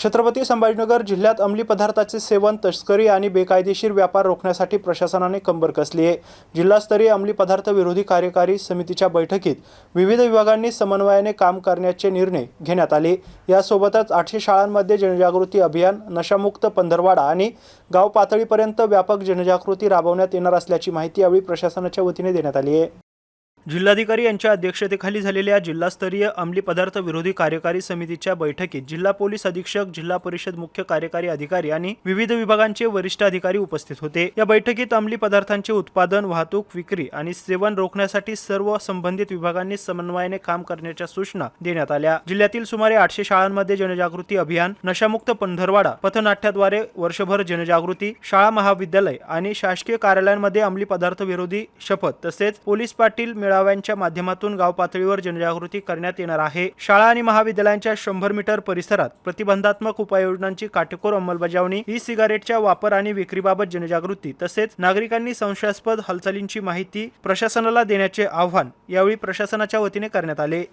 छत्रपती संभाजीनगर जिल्ह्यात अंमली पदार्थाचे सेवन, तस्करी आणि बेकायदेशीर व्यापार रोखण्यासाठी प्रशासनाने कंबर कसली आहे। जिल्हास्तरीय अंमली पदार्थ विरोधी कार्यकारी समितीच्या बैठकीत विविध विभागांनी समन्वयाने काम करण्याचे निर्णय घेण्यात आले। यासोबतच 800 शाळांमध्ये जनजागृती अभियान, नशामुक्त पंधरवाडा आणि गाव पातळीपर्यंत व्यापक जनजागृती राबवण्यात येणार असल्याची माहिती यावेळी प्रशासनाच्या वतीने देण्यात आली आहे। जिल्हाधिकारी यांच्या अध्यक्षतेखाली झालेल्या जिल्हास्तरीय अंमली पदार्थ विरोधी कार्यकारी समितीच्या बैठकीत जिल्हा पोलीस अधीक्षक, जिल्हा परिषद मुख्य कार्यकारी अधिकारी आणि विविध विभागांचे वरिष्ठ अधिकारी उपस्थित होते। या बैठकीत अंमली पदार्थांचे उत्पादन, वाहतूक, विक्री आणि सेवन रोखण्यासाठी सर्व संबंधित विभागांनी समन्वयाने काम करण्याच्या सूचना देण्यात आल्या। जिल्ह्यातील सुमारे 800 शाळांमध्ये जनजागृती अभियान, नशामुक्त पंधरवाडा पथनाट्याद्वारे वर्षभर जनजागृती, शाळा, महाविद्यालय आणि शासकीय कार्यालयांमध्ये अंमली पदार्थ विरोधी शपथ तसेच पोलीस पाटील मेळाव्यांच्या माध्यमातून गाव पातळीवर जनजागृती करण्यात येणार आहे। शाळा आणि महाविद्यालयांच्या 100 मीटर परिसरात प्रतिबंधात्मक उपाययोजनांची काटेकोर अंमलबजावणी, ई सिगारेटच्या वापर आणि विक्रीबाबत जनजागृती तसेच नागरिकांनी संशयास्पद हालचालींची माहिती प्रशासनाला देण्याचे आवाहन यावेळी प्रशासनाच्या वतीने करण्यात आले।